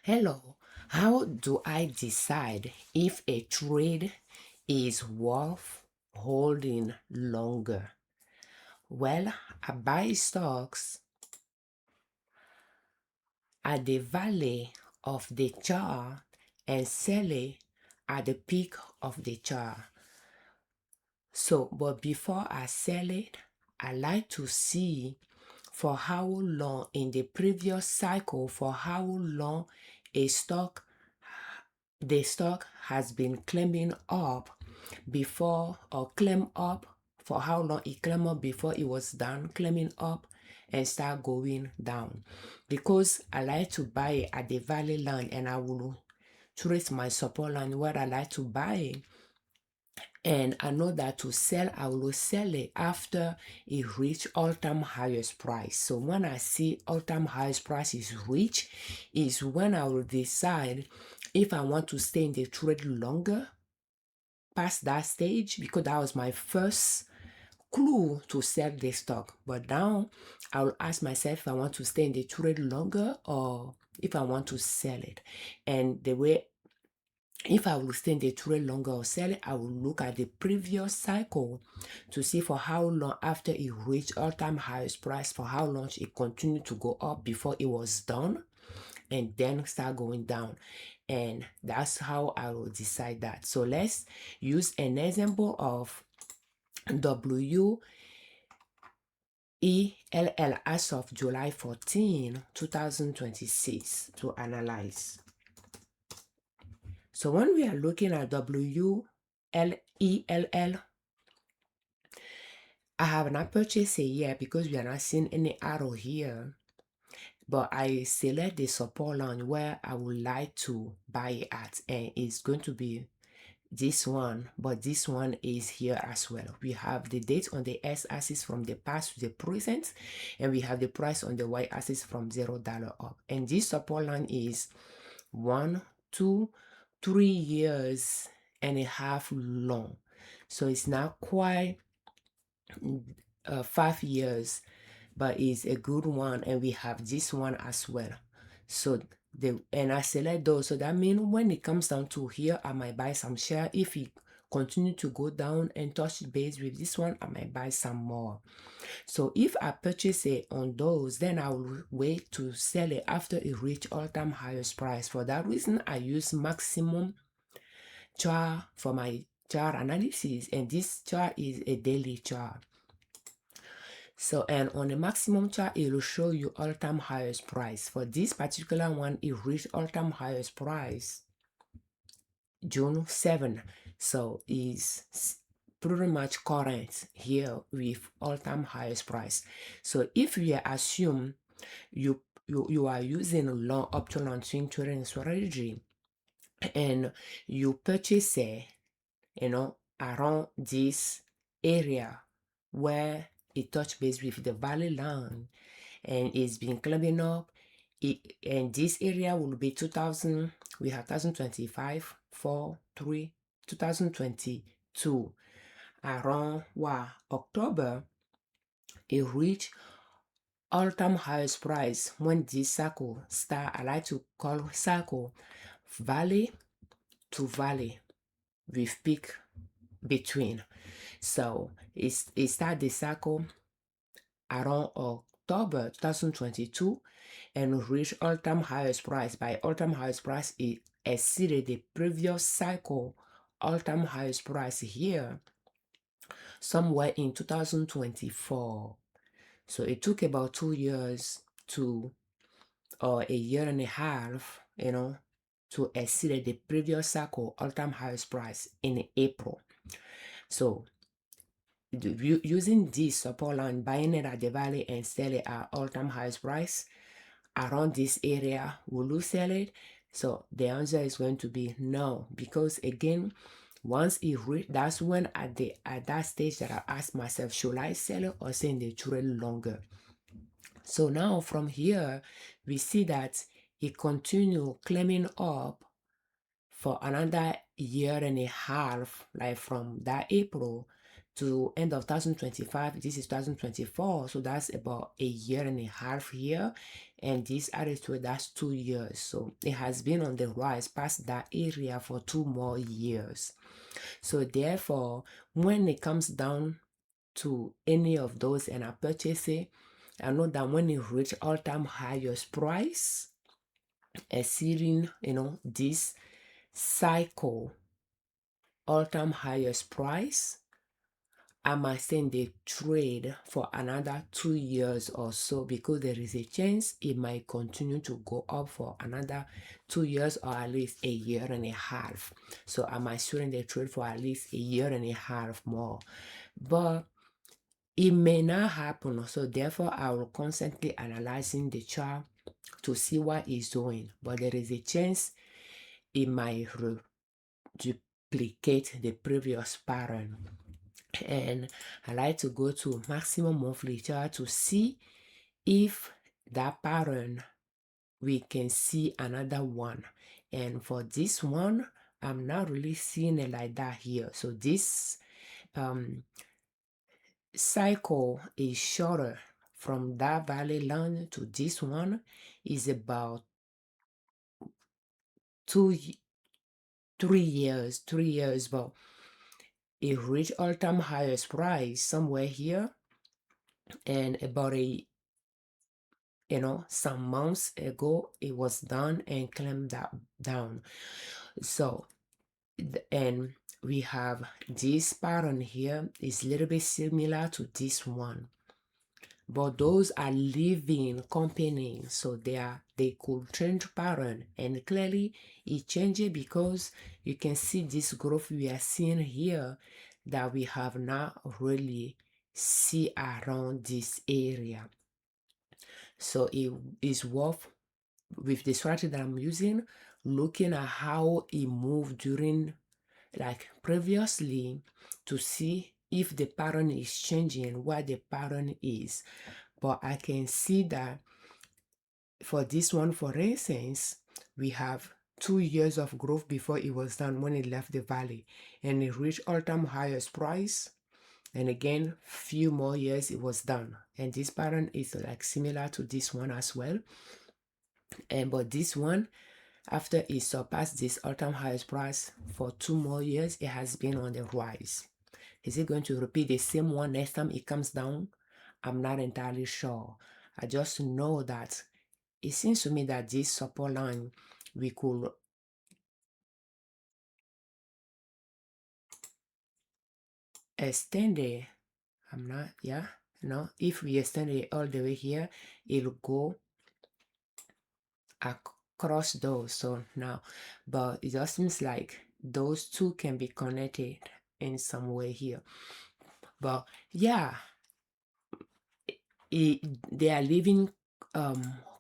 Hello, how do I decide if a trade is worth holding longer? Well, I buy stocks at the valley of the chart and sell it at the peak of the chart. But before I sell it, I like to see for how long in the previous cycle, for how long a stock the stock has been climbing up before, or climb up, for how long it climbed up before it was done climbing up and start going down. Because I like to buy it at the valley line, and I will trace my support line where I like to buy it, and I know that to sell, I will sell it after it reach all-time highest price. So when I see all-time highest price is reached, is when I will decide if I want to stay in the trade longer past that stage, because that was my first clue to sell the stock. But now I will ask myself if I want to stay in the trade longer or if I want to sell it. And the way, if I will stay in the trade longer or sell it, I will look at the previous cycle to see for how long after it reached all-time highest price, for how long it continued to go up before it was done, and then start going down. And that's how I will decide that. So let's use an example of WELL as of July 14, 2026 to analyze. So when we are looking at WELL, I have not purchased it yet because we are not seeing any arrow here. But I select the support line where I would like to buy it at, and it's going to be this one, but this one is here as well. We have the date on the x-axis from the past to the present, and we have the price on the y-axis from $0 up. And this support line is 1, 2, 3 years and a half long. So it's not quite 5 years, but it's a good one. And we have this one as well. So and I select those. So that means when it comes down to here, I might buy some share. If it continue to go down and touch base with this one, I might buy some more. So if I purchase it on those, then I will wait to sell it after it reach all-time highest price. For that reason, I use maximum chart for my chart analysis, and this chart is a daily chart. So, and on the maximum chart, it will show you all-time highest price. For this particular one, it reached all-time highest price June 7. So it's pretty much current here with all-time highest price. So if we assume you are using a long option on swing trading strategy, and you purchase it, around this area where it touch base with the valley line, and it's been climbing up, and this area will be 2000, we have 2025, 4, 3, 2022. Around October, it reached all-time highest price when this circle start. I like to call circle valley to valley with peak between. So it start the cycle around October 2022 and reach all-time highest price. By all-time highest price, it exceeded the previous cycle all-time highest price here somewhere in 2024. So it took about 2 years to, or a year and a half, to exceed the previous cycle all-time highest price in April. So using this support line, buying it at the valley and sell it at all-time highest price around this area, will you sell it? So the answer is going to be no, because again, once it that's when at that stage that I ask myself, should I sell it or stay in the trade longer? So now from here, we see that it continue climbing up for another year and a half, like from that April to end of 2025. This is 2024, so that's about a year and a half here, and this attitude, that's 2 years. So it has been on the rise past that area for 2 more years. So therefore, when it comes down to any of those and I purchase it, I know that when it reach all-time highest price, exceeding, this cycle all-time highest price, I might send the trade for another 2 years or so, because there is a chance it might continue to go up for another 2 years or at least a year and a half. So I might send the trade for at least a year and a half more. But it may not happen. So therefore, I will constantly analyzing the chart to see what it's doing. But there is a chance it might duplicate the previous pattern. And I like to go to maximum monthly chart to see if that pattern we can see another one. And for this one, I'm not really seeing it like that here. So this cycle is shorter from that valley line to this one, is about 3 years, but it reached all-time highest price somewhere here, and about some months ago it was done and climbed that down. So and we have this pattern here is a little bit similar to this one, but those are living companies, so they could change pattern, and clearly it changes because you can see this growth we are seeing here that we have not really see around this area. So it is worth, with the strategy that I'm using, looking at how it moved during, like previously, to see if the pattern is changing, what the pattern is. But I can see that for this one, for instance, we have 2 years of growth before it was done when it left the valley, and it reached all-time highest price. And again, few more years it was done, and this pattern is like similar to this one as well. And but this one, after it surpassed this all-time highest price for 2 more years, it has been on the rise. Is it going to repeat the same one next time it comes down? I'm not entirely sure. I just know that it seems to me that this support line, we could extend it. If we extend it all the way here, it'll go across those. So now, but it just seems like those two can be connected in some way here. But yeah, they are living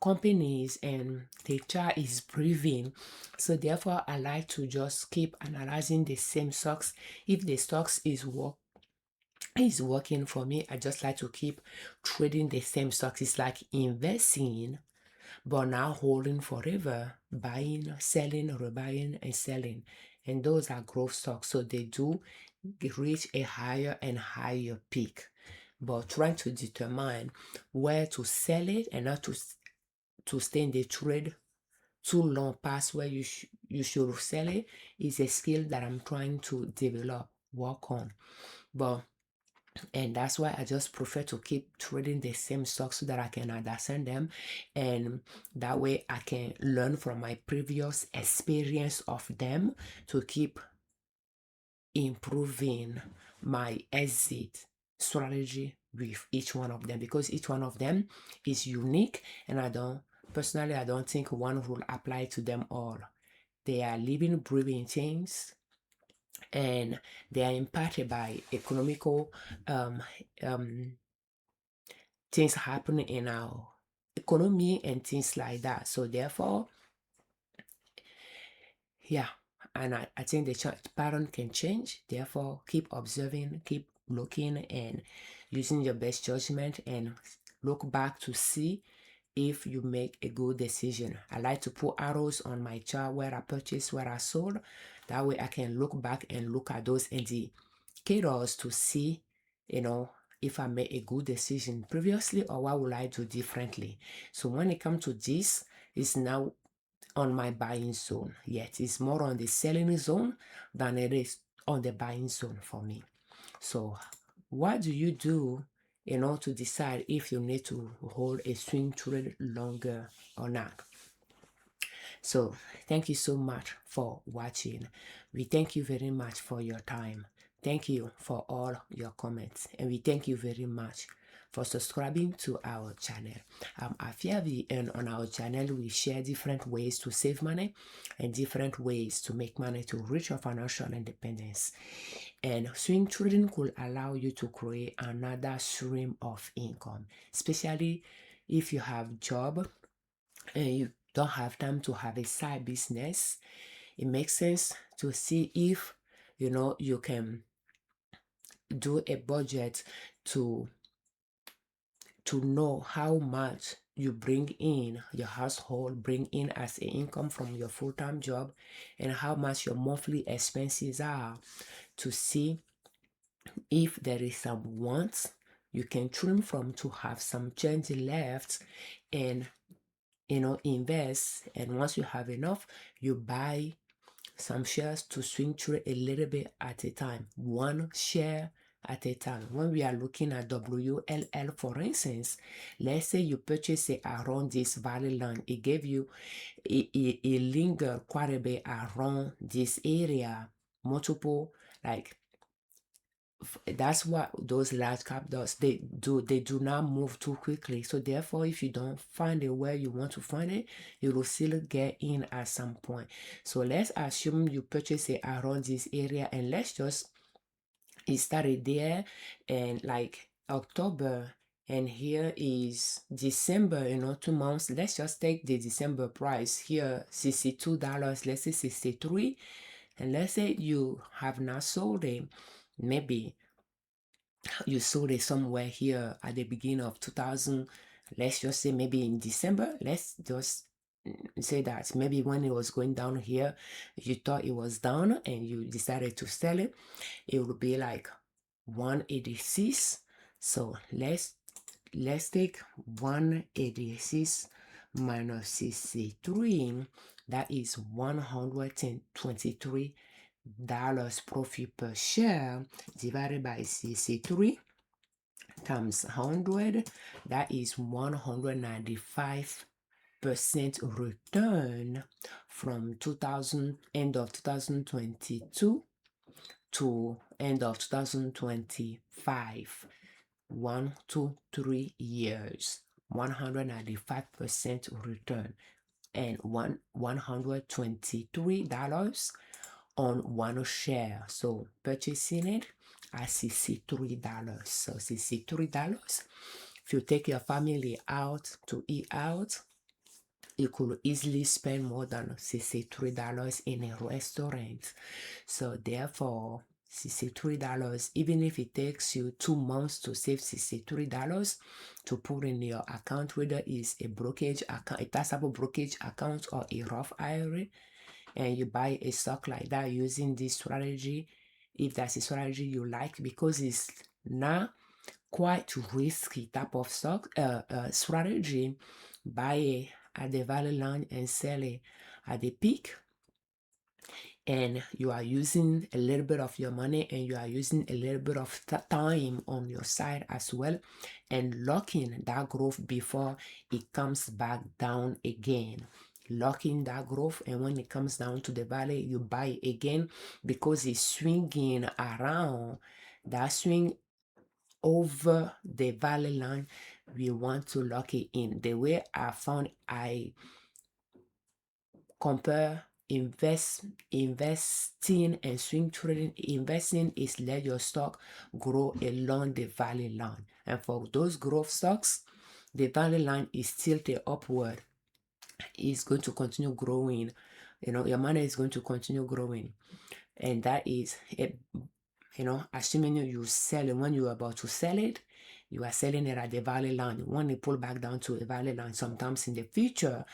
companies, and the chart is breathing. So therefore, I like to just keep analyzing the same stocks. If the stocks is working for me, I just like to keep trading the same stocks. It's like investing, but now holding forever, buying, selling, rebuying, and selling. And those are growth stocks, so they do reach a higher and higher peak. But trying to determine where to sell it and not to stay in the trade too long past where you should sell it is a skill that I'm trying to develop, work on. And that's why I just prefer to keep trading the same stocks so that I can understand them, and that way I can learn from my previous experience of them to keep improving my exit strategy with each one of them, because each one of them is unique, and I don't think one will apply to them all. They are living, breathing things, and they are impacted by economical things happening in our economy and things like that. So therefore, yeah, and I think the pattern can change. Therefore, keep observing, keep looking, and using your best judgment, and look back to see if you make a good decision. I like to put arrows on my chart where I purchased, where I sold. That way I can look back and look at those indicators to see if I made a good decision previously or what would I do differently. So when it comes to this, it's now on my buying zone. Yet it's more on the selling zone than it is on the buying zone for me. So what do you do to decide if you need to hold a swing trade longer or not? So thank you so much for watching. We thank you very much for your time. Thank you for all your comments, and we thank you very much for subscribing to our channel. At FIAV, and on our channel we share different ways to save money and different ways to make money to reach your financial independence. And swing trading could allow you to create another stream of income, especially if you have job and you don't have time to have a side business. It makes sense to see if you can do a budget to know how much you bring in, your household bring in as an income from your full-time job, and how much your monthly expenses are, to see if there is some wants you can trim from to have some change left and invest. And once you have enough, you buy some shares to swing trade a little bit at a time, one share at a time. When we are looking at WLL, for instance, let's say you purchase it around this valley line. It gave you it linger quite a bit around this area, multiple, like that's what those large cap does. They do not move too quickly. So therefore, if you don't find it where you want to find it, you will still get in at some point. So let's assume you purchase it around this area, and let's just it started there and like October, and here is December, 2 months. Let's just take the December price here, $62. Let's say 63, and let's say you have not sold it. Maybe you sold it somewhere here at the beginning of 2000. Let's just say maybe in December. Let's just say that maybe when it was going down here, you thought it was down and you decided to sell it. It would be like 186. So let's take 186 minus 63. That is $123 profit per share, divided by 63 times 100. That is 195% return from end of 2022 to end of 2025. 1, 2, 3 years, 195% return, and $123 on one share. So purchasing it at $63. So $63. If you take your family out to eat out, you could easily spend more than $63 in a restaurant. So therefore, $63, even if it takes you 2 months to save $63 to put in your account, whether it's a brokerage account, a taxable brokerage account, or a Roth IRA, and you buy a stock like that using this strategy, if that's a strategy you like, because it's not quite risky type of stock strategy, buy it at the valley line and sell it at the peak, and you are using a little bit of your money and you are using a little bit of time on your side as well, and locking that growth before it comes back down again. Locking that growth, and when it comes down to the valley, you buy again, because it's swinging around. That swing over the valley line, we want to lock it in. The way I found I compare investing and swing trading. Investing is let your stock grow along the valley line, and for those growth stocks, the valley line is tilted upward. It's going to continue growing. Your money is going to continue growing, and that is it. Assuming you sell it when you're about to sell it, you are selling it at the valley line. When it pull back down to a valley line, sometimes in the future,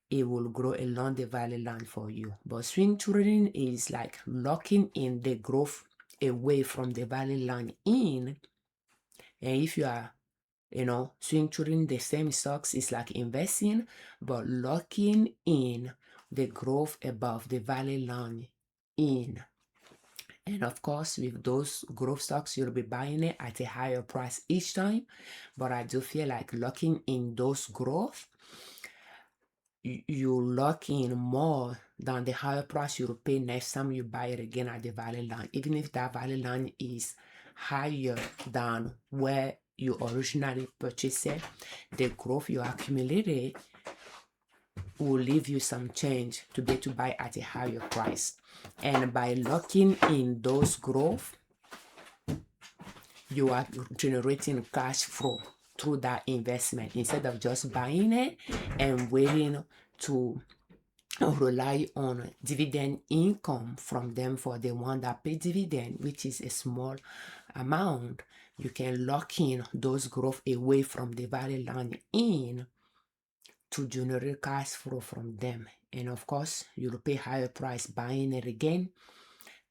it will grow along the valley line for you. But swing trading is like locking in the growth away from the valley line in, And if you are, swing trading the same stocks, is like investing, but locking in the growth above the value line in. And of course, with those growth stocks, you'll be buying it at a higher price each time. But I do feel like locking in those growth, you lock in more than the higher price you'll pay next time you buy it again at the value line. Even if that value line is higher than where you originally purchased it, the growth you accumulated will leave you some change to be able to buy at a higher price. And by locking in those growth, you are generating cash flow through that investment instead of just buying it and waiting to rely on dividend income from them for the one that pay dividend, which is a small amount. You can lock in those growth away from the value line in to generate cash flow from them. And of course, you'll pay higher price buying it again,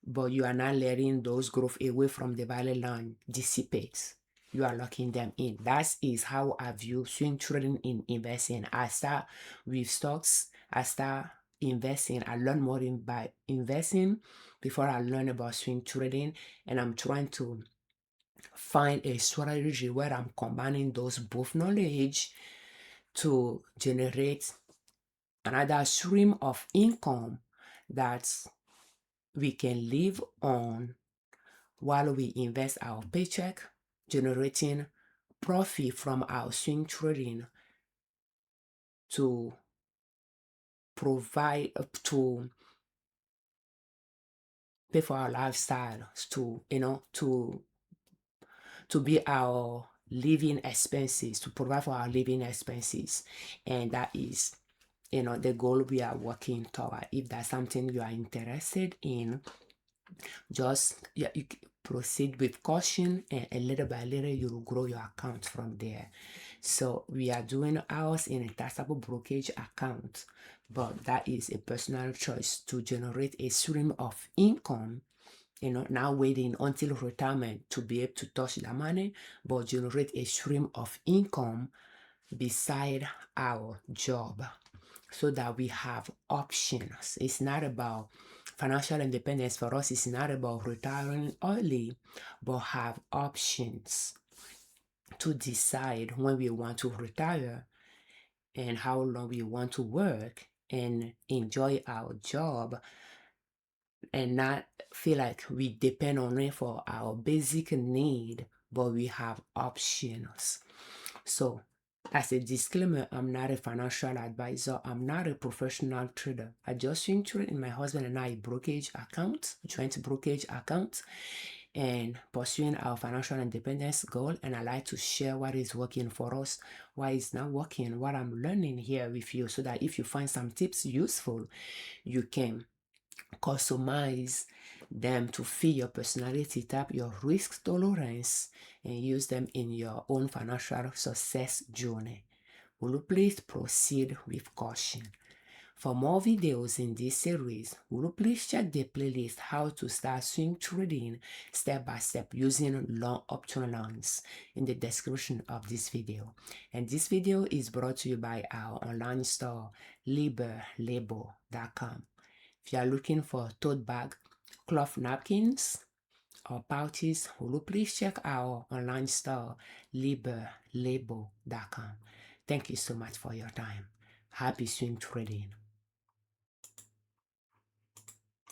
but you are not letting those growth away from the value line dissipate. You are locking them in. That is how I view swing trading in investing. I start with stocks. I start investing. I learn more by investing before I learn about swing trading. And I'm trying to find a strategy where I'm combining those both knowledge to generate another stream of income that we can live on while we invest our paycheck, generating profit from our swing trading to provide, to pay for our lifestyle, to be our living expenses, to provide for our living expenses. And that is, the goal we are working toward. If that's something you are interested in, just you proceed with caution, and a little by little you will grow your account from there. So we are doing ours in a taxable brokerage account, but that is a personal choice to generate a stream of income, now waiting until retirement to be able to touch the money, but generate a stream of income beside our job so that we have options. It's not about financial independence for us. It's not about retiring early, but have options to decide when we want to retire and how long we want to work and enjoy our job and not feel like we depend on it for our basic need, but we have options. So as a disclaimer, I'm not a financial advisor. I'm not a professional trader. I just swing trade in my husband and I brokerage account, joint brokerage account, and pursuing our financial independence goal. And I like to share what is working for us, why it's not working, what I'm learning here with you, so that if you find some tips useful, you can customize them to fit your personality type, your risk tolerance, and use them in your own financial success journey. Will you please proceed with caution? For more videos in this series, will you please check the playlist How to Start Swing Trading Step by Step Using Long Option Lines in the description of this video. And this video is brought to you by our online store, Liberman.com. If you are looking for tote bag, cloth napkins, or pouches, will you please check our online store, Liberman.com. Thank you so much for your time. Happy swing trading.